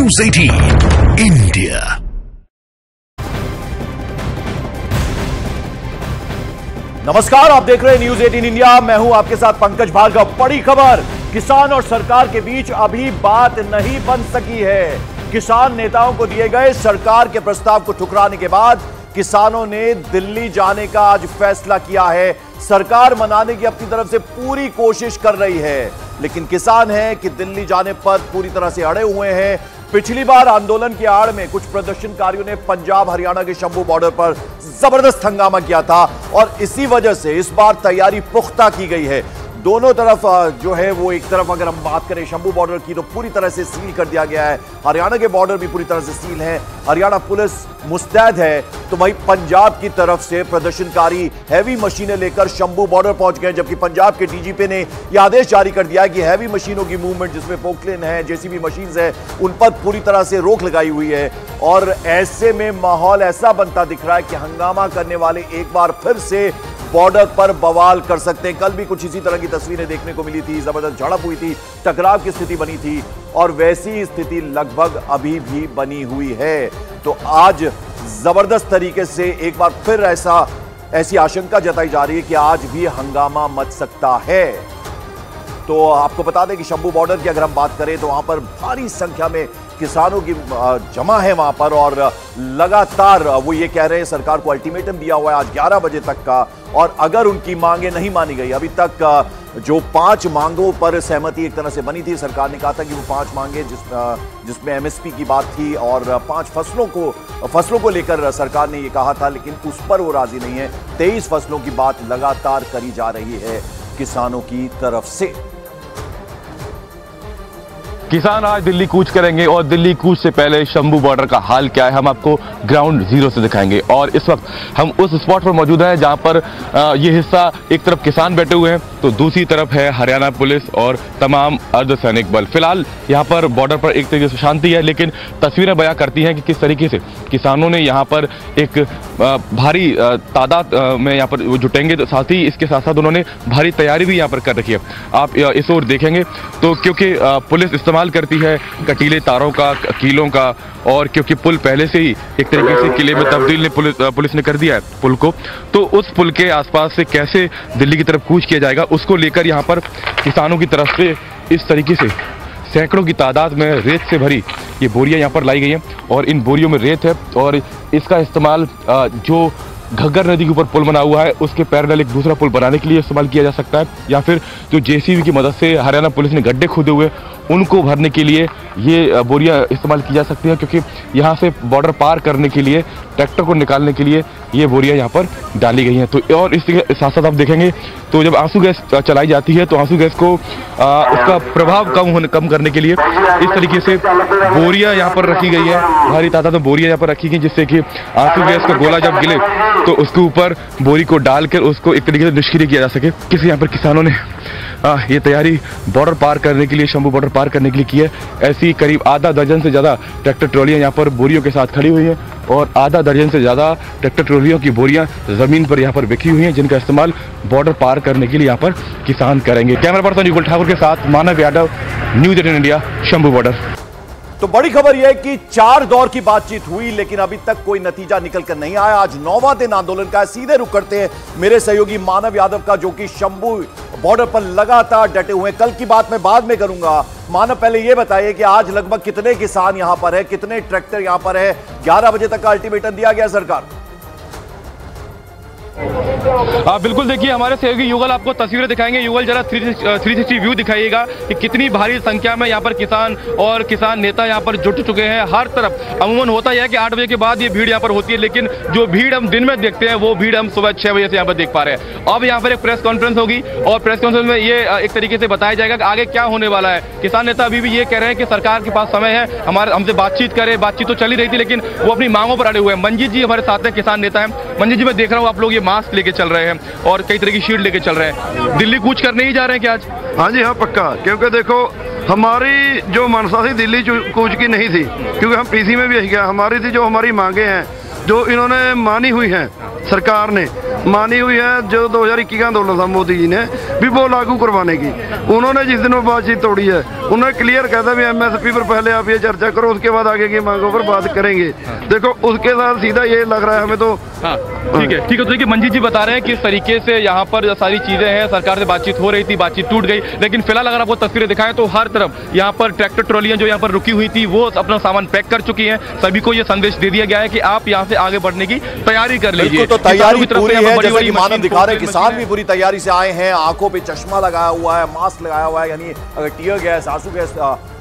News 18 India. नमस्कार, आप देख रहे हैं न्यूज़ 18 इंडिया। मैं हूं आपके साथ पंकज भार्गव। बड़ी खबर, किसान और सरकार के बीच अभी बात नहीं बन सकी है। किसान नेताओं को दिए गए सरकार के प्रस्ताव को ठुकराने के बाद किसानों ने दिल्ली जाने का आज फैसला किया है। सरकार मनाने की अपनी तरफ से पूरी कोशिश कर रही है, लेकिन किसान हैं कि दिल्ली जाने पर पूरी तरह से अड़े हुए हैं। पिछली बार आंदोलन की आड़ में कुछ प्रदर्शनकारियों ने पंजाब हरियाणा के शंभू बॉर्डर पर जबरदस्त हंगामा किया था और इसी वजह से इस बार तैयारी पुख्ता की गई है। दोनों तरफ जो है वो, एक तरफ अगर हम बात करें शंभू बॉर्डर की तो पूरी तरह से सील कर दिया गया है। हरियाणा के बॉर्डर भी पूरी तरह से सील है। हरियाणा पुलिस मुस्तैद है, तो वहीं पंजाब की तरफ से प्रदर्शनकारी हैवी मशीनें लेकर शंभू बॉर्डर पहुंच गए, जबकि पंजाब के डीजीपी ने यह आदेश जारी कर दिया है कि हैवी मशीनों की मूवमेंट, जिसमें पोकलेन है, जेसीबी मशीन है, उन पर पूरी तरह से रोक लगाई हुई है। और ऐसे में माहौल ऐसा बनता दिख रहा है कि हंगामा करने वाले एक बार फिर से बॉर्डर पर बवाल कर सकते हैं। कल भी कुछ इसी तरह की तस्वीरें देखने को मिली थी, जबरदस्त झड़प हुई थी, टकराव की स्थिति बनी थी और वैसी स्थिति लगभग अभी भी बनी हुई है। तो आज जबरदस्त तरीके से एक बार फिर ऐसी आशंका जताई जा रही है कि आज भी हंगामा मच सकता है। तो आपको बता दें कि शंभू बॉर्डर की अगर हम बात करें तो वहां पर भारी संख्या में किसानों की जमा है वहां पर, और लगातार वो ये कह रहे हैं, सरकार को अल्टीमेटम दिया हुआ है आज 11 बजे तक का, और अगर उनकी मांगे नहीं मानी गई, अभी तक जो 5 मांगों पर सहमति एक तरह से बनी थी, सरकार ने कहा था कि वो 5 मांगे जिसमें एमएसपी की बात थी और 5 फसलों को लेकर सरकार ने ये कहा था, लेकिन उस पर वो राजी नहीं है। 23 फसलों की बात लगातार करी जा रही है किसानों की तरफ से। किसान आज दिल्ली कूच करेंगे और दिल्ली कूच से पहले शंभू बॉर्डर का हाल क्या है हम आपको ग्राउंड जीरो से दिखाएंगे। और इस वक्त हम उस स्पॉट पर मौजूद हैं जहां पर ये हिस्सा, एक तरफ किसान बैठे हुए हैं तो दूसरी तरफ है हरियाणा पुलिस और तमाम अर्धसैनिक बल। फिलहाल यहां पर बॉर्डर पर एक तरीके से शांति है, लेकिन तस्वीरें बयां करती हैं कि किस तरीके से किसानों ने यहाँ पर एक भारी तादाद में यहाँ पर जुटेंगे। तो साथ ही इसके साथ साथ उन्होंने भारी तैयारी भी यहाँ पर कर रखी है। आप इस ओर देखेंगे तो क्योंकि पुलिस इस्तेमाल करती है कटीले तारों का, कीलों का, और क्योंकि पुल पहले से ही एक तरीके से किले में तब्दील पुलिस ने कर दिया है पुल को, तो उस पुल के आसपास से कैसे दिल्ली की तरफ कूच किया जाएगा उसको लेकर यहाँ पर किसानों की तरफ से इस तरीके से सैकड़ों की तादाद में रेत से भरी ये बोरियां यहाँ पर लाई गई हैं और इन बोरियों में रेत है और इसका इस्तेमाल जो घग्गर नदी के ऊपर पुल बना हुआ है उसके पैरेलल एक दूसरा पुल बनाने के लिए इस्तेमाल किया जा सकता है, या फिर जो जेसीबी की मदद से हरियाणा पुलिस ने गड्ढे खोदे हुए उनको भरने के लिए ये बोरियां इस्तेमाल की जा सकती हैं, क्योंकि यहाँ से बॉर्डर पार करने के लिए ट्रैक्टर को निकालने के लिए ये बोरियां यहाँ पर डाली गई हैं। तो और इसके साथ साथ आप देखेंगे तो जब आंसू गैस चलाई जाती है तो आंसू गैस को उसका प्रभाव कम करने के लिए इस तरीके से बोरियां यहाँ पर रखी गई है, भारी तादाद में बोरियां यहाँ पर रखी गई, जिससे कि आंसू गैस का गोला जब गिले तो उसके ऊपर बोरी को डालकर उसको एक तरीके से निष्क्रिय किया जा सके। किसी यहाँ पर किसानों ने ये तैयारी बॉर्डर पार करने के लिए, शंभू बॉर्डर पार करने के लिए की है। ऐसी करीब आधा दर्जन से ज़्यादा ट्रैक्टर ट्रॉलियाँ यहाँ पर बोरियों के साथ खड़ी हुई हैं और आधा दर्जन से ज़्यादा ट्रैक्टर ट्रॉलियों की बोरियां ज़मीन पर यहाँ पर बिखरी हुई हैं, जिनका इस्तेमाल बॉर्डर पार करने के लिए यहाँ पर किसान करेंगे। कैमरा पर्सन युगल ठाकुर के साथ Manav Yadav, news 18 India, Shambhu border. तो बड़ी खबर यह है कि 4 दौर की बातचीत हुई, लेकिन अभी तक कोई नतीजा निकल कर नहीं आया। आज 9वां दिन आंदोलन का है। सीधे रुख करते हैं मेरे सहयोगी मानव यादव का, जो कि शंभू बॉर्डर पर लगातार डटे हुए हैं। कल की बात मैं बाद में करूंगा। मानव, पहले यह बताइए कि आज लगभग कितने किसान यहां पर है, कितने ट्रैक्टर यहां पर है? 11 बजे तक का अल्टीमेटम दिया गया सरकार। बिल्कुल, देखिए हमारे सहयोगी युगल आपको तस्वीरें दिखाएंगे। युगल, जरा 360 व्यू दिखाइएगा कि कितनी भारी संख्या में यहाँ पर किसान और किसान नेता यहाँ पर जुट चुके हैं। हर तरफ अमूमन होता है कि 8 बजे के बाद ये भीड़ यहाँ पर होती है, लेकिन जो भीड़ हम दिन में देखते हैं वो भीड़ हम सुबह 6 बजे से यहाँ पर देख पा रहे हैं। अब यहाँ पर एक प्रेस कॉन्फ्रेंस होगी और प्रेस कॉन्फ्रेंस में ये एक तरीके से बताया जाएगा कि आगे क्या होने वाला है। किसान नेता अभी भी ये कह रहे हैं कि सरकार के पास समय है, हमसे बातचीत करे। बातचीत तो चल ही रही थी, लेकिन वो अपनी मांगों पर अड़े हुए हैं। मंजीत जी हमारे साथ हैं, किसान नेता हैं। मंजीत जी, मैं देख रहा हूँ आप लोग ये मास्क लेके चल रहे हैं और कई तरह की शील्ड लेके चल रहे हैं। दिल्ली कूच करने ही जा रहे हैं क्या आज? हाँ जी, हाँ पक्का। क्योंकि देखो, हमारी जो मनसा थी दिल्ली कूच की नहीं थी, क्योंकि हम पीसी में भी यही गया। हमारी थी जो हमारी मांगे हैं, जो इन्होंने मानी हुई हैं, सरकार ने मानी हुई है, जो 2021 का आंदोलन था मोदी जी ने भी वो लागू करवाने की। उन्होंने जिस दिन वो बातचीत तोड़ी है, उन्होंने क्लियर कहा था भी MSP पर पहले आप ये चर्चा करो, उसके बाद आगे की मांगों पर बात करेंगे। देखो उसके साथ सीधा ये लग रहा है हमें तो। हाँ ठीक है तो देखिए मंजीत जी बता रहे हैं कि इस तरीके से यहाँ पर सारी चीजें हैं, सरकार से बातचीत हो रही थी, बातचीत टूट गई, लेकिन फिलहाल अगर आपको तस्वीरें दिखाएं तो हर तरफ यहाँ पर ट्रैक्टर ट्रॉलियां जो यहाँ पर रुकी हुई थी वो अपना सामान पैक कर चुकी हैं। सभी को ये संदेश दे दिया गया है कि आप यहाँ से आगे बढ़ने की तैयारी कर लीजिए। तो तैयारी पूरी है, जैसा कि मानव दिखा रहे हैं, किसान भी पूरी तैयारी से आए हैं, आंखों पे चश्मा लगाया हुआ है, मास्क लगाया हुआ है, यानी अगर टीयर गैस, आंसू गैस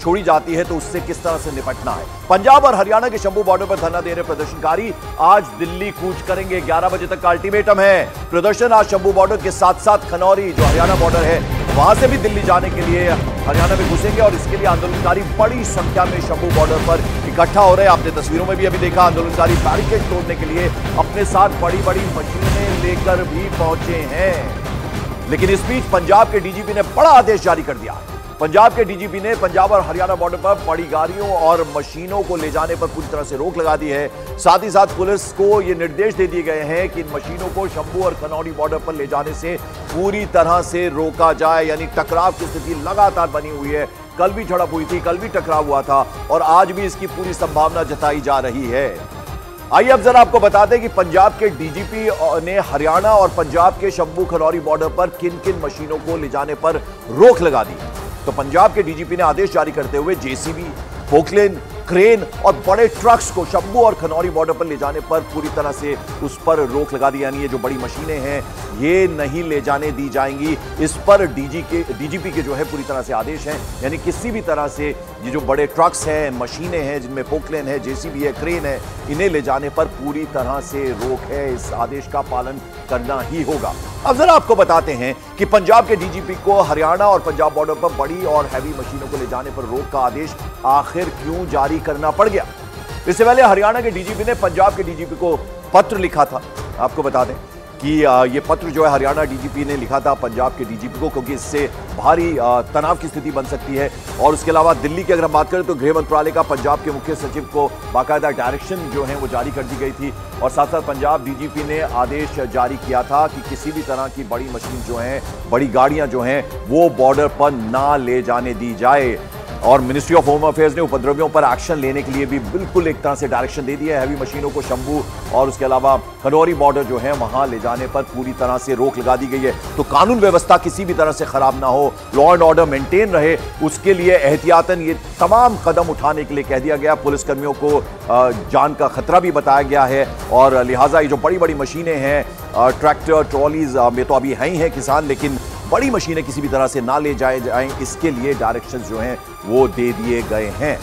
छोड़ी जाती है तो उससे किस तरह से निपटना है। पंजाब और हरियाणा के शंभू बॉर्डर पर धरना दे रहे प्रदर्शनकारी आज दिल्ली कूच करेंगे। 11 बजे तक का अल्टीमेटम है। प्रदर्शन आज शंभू बॉर्डर के साथ साथ खनौरी जो हरियाणा बॉर्डर है वहां से भी दिल्ली जाने के लिए हरियाणा में घुसेंगे और इसके लिए आंदोलनकारी बड़ी संख्या में शंभू बॉर्डर पर इकट्ठा हो रहे हैं। आपने तस्वीरों में भी अभी देखा, आंदोलनकारी बैरिकेड तोड़ने के लिए अपने साथ बड़ी बड़ी मशीनें लेकर भी पहुंचे हैं। लेकिन इस बीच पंजाब के डीजीपी ने बड़ा आदेश जारी कर दिया। पंजाब के डीजीपी ने पंजाब और हरियाणा बॉर्डर पर बड़ी गाड़ियों और मशीनों को ले जाने पर पूरी तरह से रोक लगा दी है। साथ ही साथ पुलिस को यह निर्देश दे दिए गए हैं कि इन मशीनों को शंभू और खनौरी बॉर्डर पर ले जाने से पूरी तरह से रोका जाए, यानी टकराव की स्थिति लगातार बनी हुई है। कल भी झड़प हुई थी, कल भी टकराव हुआ था और आज भी इसकी पूरी संभावना जताई जा रही है। आइए अब जरा आपको बता दें कि पंजाब के डीजीपी ने हरियाणा और पंजाब के शंभू खनौरी बॉर्डर पर किन किन मशीनों को ले जाने पर रोक लगा दी। तो पंजाब के डीजीपी ने आदेश जारी करते हुए जेसीबी, पोकलेन, क्रेन और बड़े ट्रक्स को शंभू और खनौरी बॉर्डर पर ले जाने पर पूरी तरह से उस पर रोक लगा दी, यानी ये जो बड़ी मशीनें हैं ये नहीं ले जाने दी जाएंगी। इस पर डीजीपी के जो है पूरी तरह से आदेश हैं, यानी किसी भी तरह से ये जो बड़े ट्रक्स हैं, मशीनें हैं जिनमें पोकलेन है, जेसीबी है, क्रेन है, इन्हें ले जाने पर पूरी तरह से रोक है। इस आदेश का पालन करना ही होगा। अब जरा आपको बताते हैं कि पंजाब के डीजीपी को हरियाणा और पंजाब बॉर्डर पर बड़ी और हैवी मशीनों को ले जाने पर रोक का आदेश आखिर क्यों जारी करना पड़ गया। इससे पहले हरियाणा के डीजीपी ने पंजाब के डीजीपी को पत्र लिखा था। आपको बता दें कि ये पत्र जो है हरियाणा डीजीपी ने लिखा था पंजाब के डीजीपी को, क्योंकि इससे भारी तनाव की स्थिति बन सकती है। और उसके अलावा दिल्ली की अगर हम बात करें तो गृह मंत्रालय का पंजाब के मुख्य सचिव को बाकायदा डायरेक्शन जो है वो जारी कर दी गई थी और साथ साथ पंजाब डीजीपी ने आदेश जारी किया था कि किसी भी तरह की बड़ी मशीन जो है, बड़ी गाड़ियां जो हैं वो बॉर्डर पर ना ले जाने दी जाए। और मिनिस्ट्री ऑफ होम अफेयर्स ने उपद्रवियों पर एक्शन लेने के लिए भी बिल्कुल एक तरह से डायरेक्शन दे दिया है। हैवी मशीनों को शंभू और उसके अलावा खनौरी बॉर्डर जो है वहां ले जाने पर पूरी तरह से रोक लगा दी गई है। तो कानून व्यवस्था किसी भी तरह से खराब ना हो, लॉ एंड ऑर्डर मेंटेन रहे, उसके लिए एहतियातन ये तमाम कदम उठाने के लिए कह दिया गया। पुलिसकर्मियों को जान का खतरा भी बताया गया है और लिहाजा ये जो बड़ी बड़ी मशीनें हैं, ट्रैक्टर ट्रॉलीज में तो अभी हैं ही हैं किसान, लेकिन बड़ी मशीनें किसी भी तरह से ना ले जाएं, इसके लिए डायरेक्शंस जो हैं वो दे दिए गए हैं।